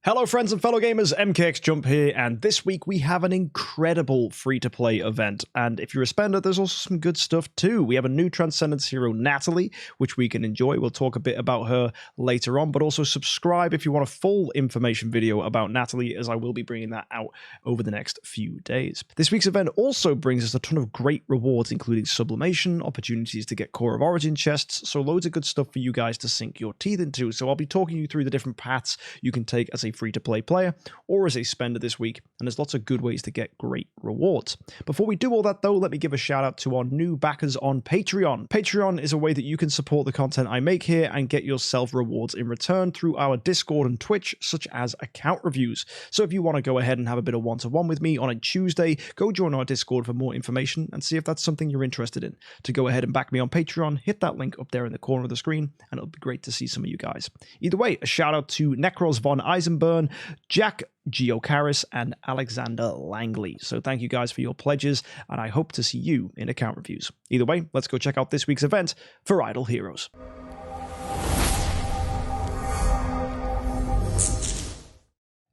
Hello friends and fellow gamers, MKxJUMP here, and this week we have an incredible free-to-play event, and if you're a spender, there's also some good stuff too. We have a new Transcendence Hero, Natalie, which we can enjoy. We'll talk a bit about her later on, but also subscribe if you want a full information video about Natalie, as I will be bringing that out over the next few days. This week's event also brings us a ton of great rewards, including sublimation, opportunities to get Core of Origin chests, so loads of good stuff for you guys to sink your teeth into. So I'll be talking you through the different paths you can take as a free-to-play player or as a spender this week, and there's lots of good ways to get great rewards. Before we do all that though, let me give a shout out to our new backers on Patreon. Patreon is a way that you can support the content I make here and get yourself rewards in return through our Discord and Twitch, such as account reviews. So if you want to go ahead and have a bit of one-to-one with me on a Tuesday, go join our Discord for more information and see if that's something you're interested in. To go ahead and back me on Patreon, hit that link up there in the corner of the screen, and it'll be great to see some of you guys. Either way, a shout out to Necros von Eisenburn, Jack Geocaris, and Alexander Langley. So thank you guys for your pledges, and I hope to see you in account reviews. Either way, let's go check out this week's event for Idle Heroes.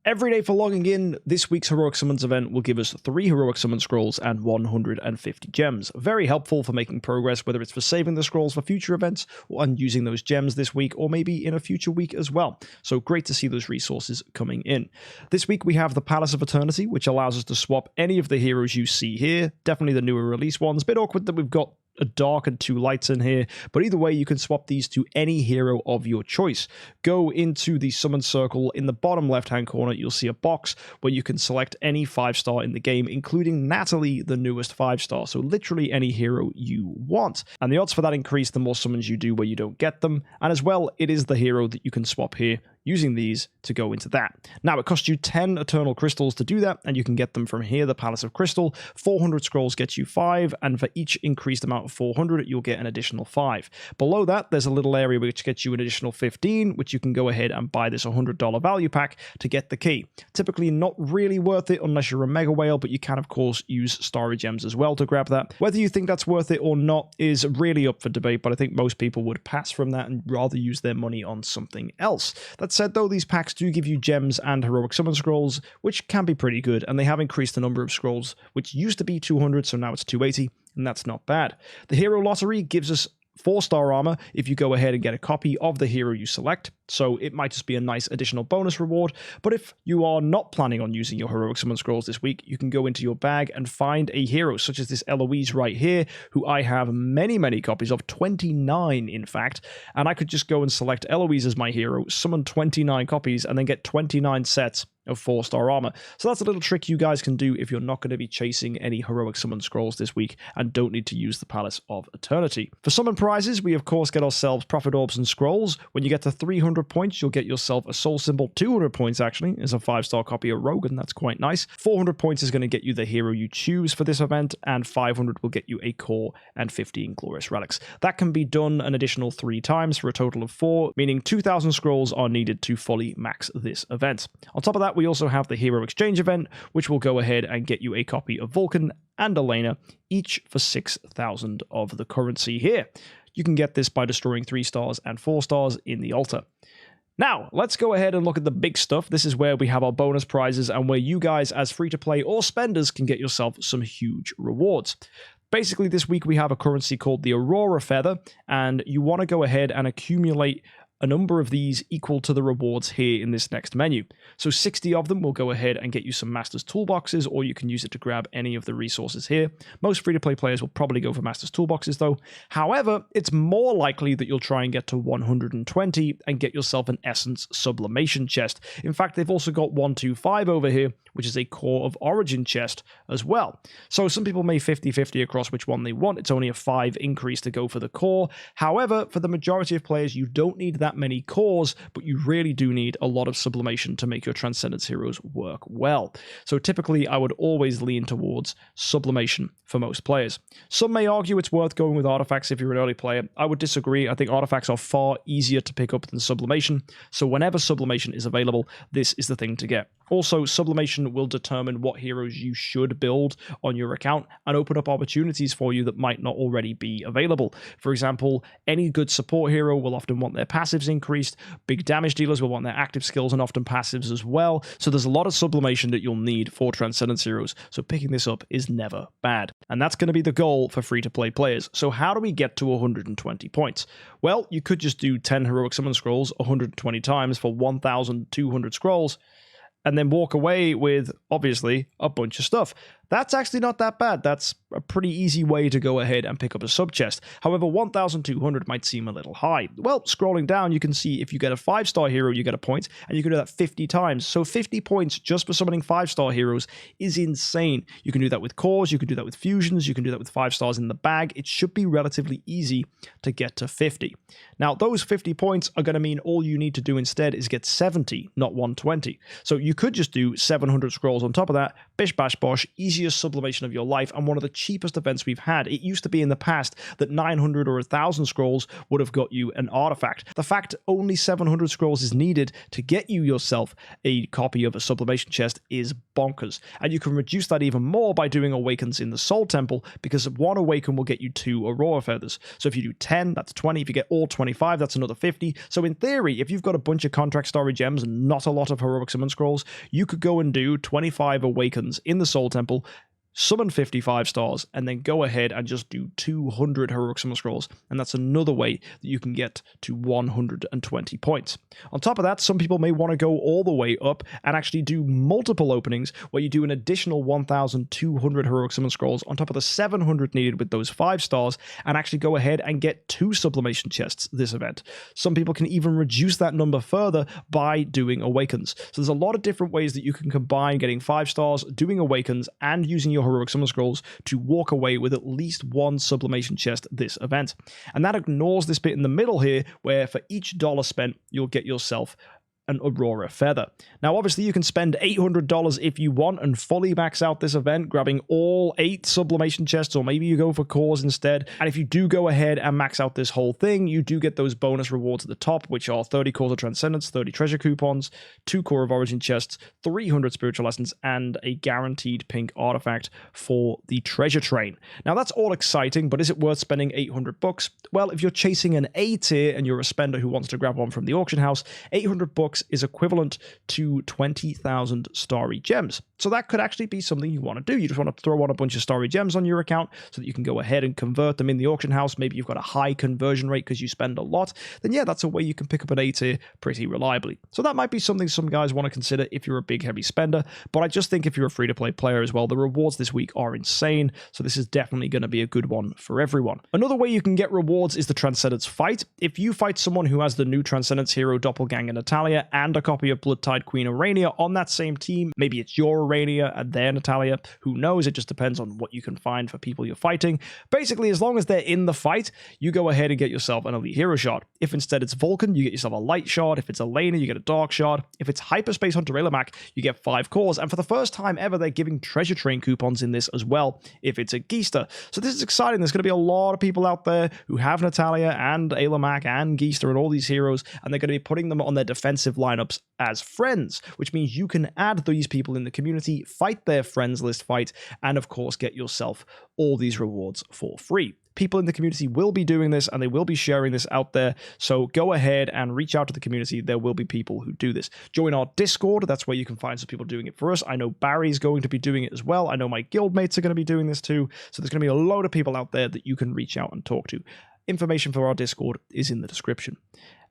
Every day for logging in, this week's Heroic Summons event will give us 3 Heroic Summon Scrolls and 150 gems. Very helpful for making progress, whether it's for saving the scrolls for future events and using those gems this week, or maybe in a future week as well. So great to see those resources coming in. This week we have the Palace of Eternity, which allows us to swap any of the heroes you see here. Definitely the newer release ones. Bit awkward that we've got a dark and 2 lights in here, but either way you can swap these to any hero of your choice. Go into the summon circle. In the bottom left hand corner you'll see a box where you can select any 5-star in the game, including Natalie, the newest 5-star, so literally any hero you want, and the odds for that increase the more summons you do where you don't get them, and as well it is the hero that you can swap here using these to go into that. Now it costs you 10 Eternal Crystals to do that, and you can get them from here, the Palace of Crystal. 400 scrolls gets you 5, and for each increased amount of 400 you'll get an additional 5. Below that there's a little area which gets you an additional 15, which you can go ahead and buy this $100 value pack to get the key. Typically not really worth it unless you're a Mega Whale, but you can of course use Starry Gems as well to grab that. Whether you think that's worth it or not is really up for debate, but I think most people would pass from that and rather use their money on something else. That said though, these packs do give you gems and Heroic Summon Scrolls, which can be pretty good, and they have increased the number of scrolls, which used to be 200, so now it's 280, and that's not bad. The Hero Lottery gives us 4-star armor if you go ahead and get a copy of the hero you select, so it might just be a nice additional bonus reward. But if you are not planning on using your Heroic Summon Scrolls this week, you can go into your bag and find a hero such as this Eloise right here, who I have many copies of, 29 in fact, and I could just go and select Eloise as my hero, summon 29 copies, and then get 29 sets of 4-star armor. So that's a little trick you guys can do if you're not going to be chasing any Heroic Summon Scrolls this week and don't need to use the Palace of Eternity. For summon prizes, we of course get ourselves Prophet Orbs and Scrolls. When you get to 300 points, you'll get yourself a Soul Symbol. 200 points actually is a 5-star copy of Rogan. That's quite nice. 400 points is going to get you the hero you choose for this event, and 500 will get you a core and 15 Glorious Relics. That can be done an additional 3 times for a total of 4, meaning 2,000 scrolls are needed to fully max this event. On top of that, we also have the Hero Exchange event, which will go ahead and get you a copy of Vulcan and Elena, each for 6,000 of the currency here. You can get this by destroying 3 stars and 4 stars in the altar. Now, let's go ahead and look at the big stuff. This is where we have our bonus prizes and where you guys as free-to-play or spenders can get yourself some huge rewards. Basically, this week we have a currency called the Aurora Feather, and you want to go ahead and accumulate a number of these equal to the rewards here in this next menu. So 60 of them will go ahead and get you some Master's Toolboxes, or you can use it to grab any of the resources here. Most free-to-play players will probably go for Master's Toolboxes though. However, it's more likely that you'll try and get to 120 and get yourself an Essence Sublimation chest. In fact, they've also got 125 over here, which is a Core of Origin chest as well. So some people may 50-50 across which one they want. It's only a 5 increase to go for the core. However, for the majority of players, you don't need that many cores, but you really do need a lot of sublimation to make your Transcendence Heroes work well. So typically, I would always lean towards sublimation for most players. Some may argue it's worth going with artifacts if you're an early player. I would disagree. I think artifacts are far easier to pick up than sublimation. So whenever sublimation is available, this is the thing to get. Also, sublimation will determine what heroes you should build on your account and open up opportunities for you that might not already be available. For example, any good support hero will often want their passives increased, big damage dealers will want their active skills and often passives as well, so there's a lot of sublimation that you'll need for Transcendence Heroes, so picking this up is never bad. And that's going to be the goal for free-to-play players. So how do we get to 120 points? Well, you could just do 10 heroic summon scrolls 120 times for 1,200 scrolls, and then walk away with, obviously, a bunch of stuff. That's actually not that bad. That's a pretty easy way to go ahead and pick up a sub chest. However, 1,200 might seem a little high. Well, scrolling down, you can see if you get a 5-star hero, you get a point, and you can do that 50 times. So 50 points just for summoning 5-star heroes is insane. You can do that with cores, you can do that with fusions, you can do that with 5 stars in the bag. It should be relatively easy to get to 50. Now, those 50 points are going to mean all you need to do instead is get 70, not 120. So you could just do 700 scrolls on top of that, bish bash bosh, easiest sublimation of your life, and one of the cheapest events we've had. It used to be in the past that 900 or 1,000 scrolls would have got you an artifact. The fact only 700 scrolls is needed to get you yourself a copy of a sublimation chest is bonkers. And you can reduce that even more by doing awakens in the Soul Temple, because one awaken will get you 2 Aurora feathers. So if you do 10, that's 20. If you get all 25, that's another 50. So in theory, if you've got a bunch of contract story gems and not a lot of heroic summon scrolls, you could go and do 25 awakens in the Soul Temple, summon 55 stars, and then go ahead and just do 200 heroic summon scrolls, and that's another way that you can get to 120 points. On top of that, some people may want to go all the way up and actually do multiple openings where you do an additional 1,200 heroic summon scrolls on top of the 700 needed with those 5 stars, and actually go ahead and get 2 sublimation chests this event. Some people can even reduce that number further by doing awakens. So there's a lot of different ways that you can combine getting 5 stars, doing awakens, and using your heroic summon scrolls to walk away with at least 1 sublimation chest this event. And that ignores this bit in the middle here, where for each dollar spent, you'll get yourself an Aurora feather. Now, obviously, you can spend $800 if you want and fully max out this event, grabbing all 8 sublimation chests, or maybe you go for cores instead. And if you do go ahead and max out this whole thing, you do get those bonus rewards at the top, which are 30 cores of Transcendence, 30 treasure coupons, 2 core of Origin chests, 300 spiritual lessons, and a guaranteed pink artifact for the treasure train. Now, that's all exciting, but is it worth spending $800? Well, if you're chasing an A tier and you're a spender who wants to grab one from the auction house, $800 is equivalent to 20,000 starry gems. So that could actually be something you want to do. You just want to throw on a bunch of starry gems on your account so that you can go ahead and convert them in the auction house. Maybe you've got a high conversion rate because you spend a lot. Then yeah, that's a way you can pick up an A tier pretty reliably. So that might be something some guys want to consider if you're a big heavy spender. But I just think if you're a free-to-play player as well, the rewards this week are insane. So this is definitely going to be a good one for everyone. Another way you can get rewards is the Transcendence fight. If you fight someone who has the new Transcendence Hero Doppelganger Natalia and a copy of Bloodtide Queen Urania on that same team, maybe it's your Urania and their Natalia, who knows, it just depends on what you can find for people you're fighting. Basically, as long as they're in the fight, you go ahead and get yourself an elite hero shard. If instead it's Vulcan, you get yourself a light shard. If it's Elena, you get a dark shard. If it's Hyperspace Hunter Illimac, you get 5 cores, and for the first time ever, they're giving treasure train coupons in this as well if it's a Geista. So this is exciting. There's going to be a lot of people out there who have Natalia and Illimac and Geista and all these heroes, and they're going to be putting them on their defensive lineups as friends, which means you can add these people in the community, fight their friends list fight, and of course get yourself all these rewards for free. People in the community will be doing this and they will be sharing this out there, so go ahead and reach out to the community. There will be people who do this. Join our Discord, that's where you can find some people doing it for us. I know Barry's going to be doing it as well. I know my guildmates are going to be doing this too, so there's going to be a load of people out there that you can reach out and talk to. Information for our Discord is in the description.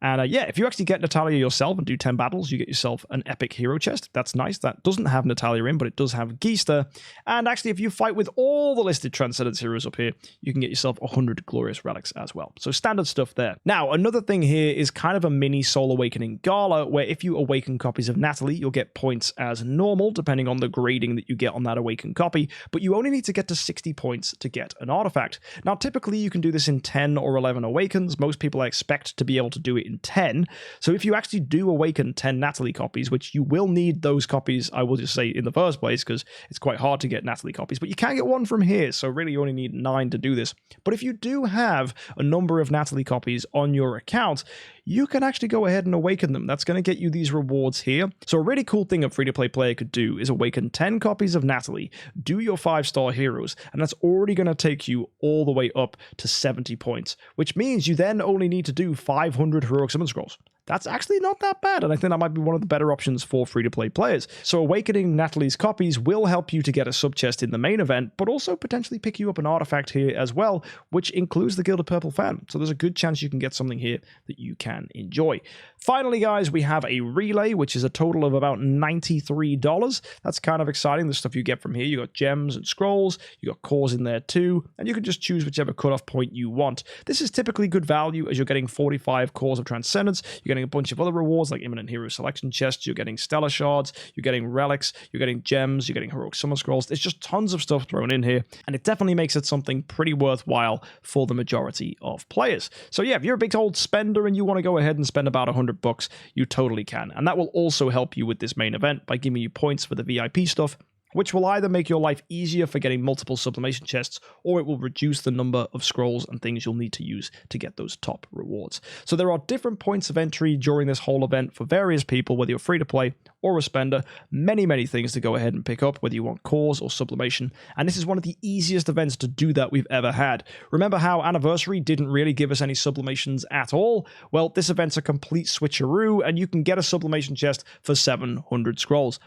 And yeah, if you actually get Natalia yourself and do 10 battles, you get yourself an epic hero chest. That's nice. That doesn't have Natalia in, but it does have Geista. And actually, if you fight with all the listed Transcendence heroes up here, you can get yourself 100 glorious relics as well. So standard stuff there. Now, another thing here is kind of a mini Soul Awakening Gala, where if you awaken copies of Natalie, you'll get points as normal, depending on the grading that you get on that awakened copy, but you only need to get to 60 points to get an artifact. Now, typically, you can do this in 10 or 11 awakens. Most people I expect to be able to do it in 10. So if you actually do awaken 10 Natalie copies, which you will need those copies, I will just say, in the first place, because it's quite hard to get Natalie copies, but you can get one from here, so really you only need 9 to do this. But if you do have a number of Natalie copies on your account, you can actually go ahead and awaken them. That's going to get you these rewards here. So a really cool thing a free-to-play player could do is awaken 10 copies of Natalie, do your 5-star heroes, and that's already going to take you all the way up to 70 points, which means you then only need to do 500 heroic summon scrolls. That's actually not that bad, and I think that might be one of the better options for free-to-play players. So awakening Natalie's copies will help you to get a sub-chest in the main event, but also potentially pick you up an artifact here as well, which includes the Gilded Purple Fan. So there's a good chance you can get something here that you can enjoy. Finally, guys, we have a relay, which is a total of about $93. That's kind of exciting, the stuff you get from here. You got gems and scrolls, you got cores in there too, and you can just choose whichever cutoff point you want. This is typically good value as you're getting 45 cores of Transcendence, you're getting a bunch of other rewards like imminent hero selection chests, you're getting stellar shards, you're getting relics, you're getting gems, you're getting heroic summon scrolls. There's just tons of stuff thrown in here, and it definitely makes it something pretty worthwhile for the majority of players. So yeah, if you're a big old spender and you want to go ahead and spend about $100, you totally can, and that will also help you with this main event by giving you points for the VIP stuff, which will either make your life easier for getting multiple sublimation chests, or it will reduce the number of scrolls and things you'll need to use to get those top rewards. So there are different points of entry during this whole event for various people, whether you're free to play or a spender. Many things to go ahead and pick up, whether you want cores or sublimation, and this is one of the easiest events to do that we've ever had. Remember how Anniversary didn't really give us any sublimations at all? Well, this event's a complete switcheroo, and you can get a sublimation chest for 700 scrolls.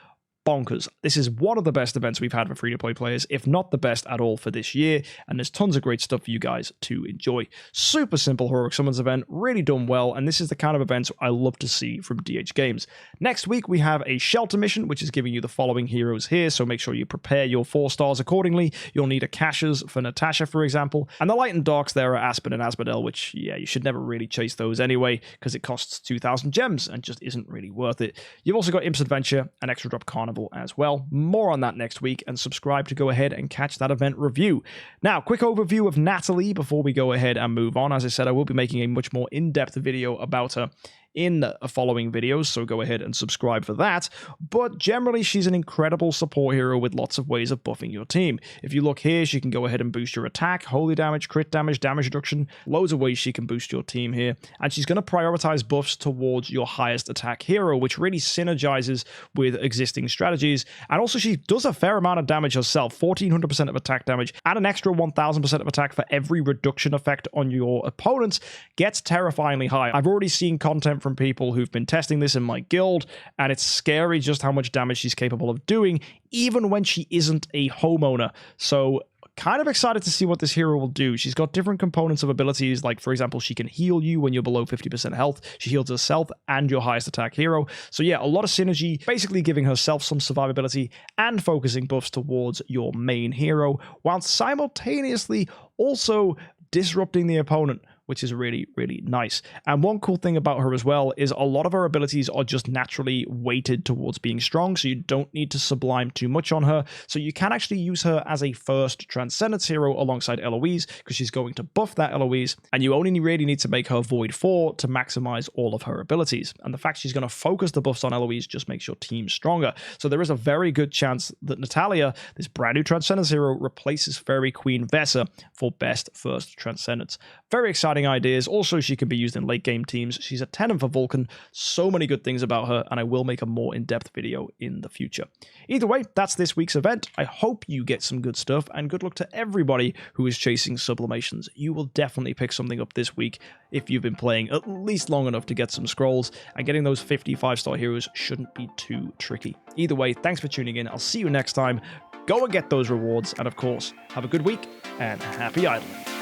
Bonkers. This is one of the best events we've had for free-to-play players, if not the best at all for this year, and there's tons of great stuff for you guys to enjoy. Super simple heroic summons event, really done well, and this is the kind of events I love to see from DH Games. Next week we have a shelter mission, which is giving you the following heroes here, so make sure you prepare your 4 stars accordingly. You'll need a Caches for Natasha, for example, and the light and darks there are Aspen and Asmodel, which, yeah, you should never really chase those anyway, because it costs 2,000 gems and just isn't really worth it. You've also got Imp's Adventure and Extra Drop Carnival as well. More on that next week, and subscribe to go ahead and catch that event review. Now, quick overview of Natalie before we go ahead and move on. As I said, I will be making a much more in-depth video about her in the following videos, so go ahead and subscribe for that. But generally, she's an incredible support hero with lots of ways of buffing your team. If you look here, she can go ahead and boost your attack, holy damage, crit damage, damage reduction, loads of ways she can boost your team here. And she's going to prioritize buffs towards your highest attack hero, which really synergizes with existing strategies. And also, she does a fair amount of damage herself, 1400% of attack damage, and an extra 1000% of attack for every reduction effect on your opponents gets terrifyingly high. I've already seen content from people who've been testing this in my guild, and it's scary just how much damage she's capable of doing, even when she isn't a homeowner. So kind of excited to see what this hero will do. She's got different components of abilities, like, for example, she can heal you when you're below 50% health. She heals herself and your highest attack hero. So yeah, a lot of synergy, basically giving herself some survivability and focusing buffs towards your main hero, while simultaneously also disrupting the opponent, which is really nice. And one cool thing about her as well is a lot of her abilities are just naturally weighted towards being strong, so you don't need to sublime too much on her. So you can actually use her as a first Transcendence hero alongside Eloise, because she's going to buff that Eloise, and you only really need to make her Void 4 to maximize all of her abilities. And the fact she's going to focus the buffs on Eloise just makes your team stronger. So there is a very good chance that Natalia, this brand new Transcendence hero, replaces Fairy Queen Vessa for best first Transcendence. Very exciting ideas. Also, she can be used in late game teams. She's a 10 for Vulcan. So many good things about her, and I will make a more in-depth video in the future. Either way, that's this week's event. I hope you get some good stuff, and good luck to everybody who is chasing sublimations. You will definitely pick something up this week if you've been playing at least long enough to get some scrolls, and getting those 50 5-star heroes shouldn't be too tricky. Either way, thanks for tuning in. I'll see you next time. Go and get those rewards, and of course, have a good week, and happy idling.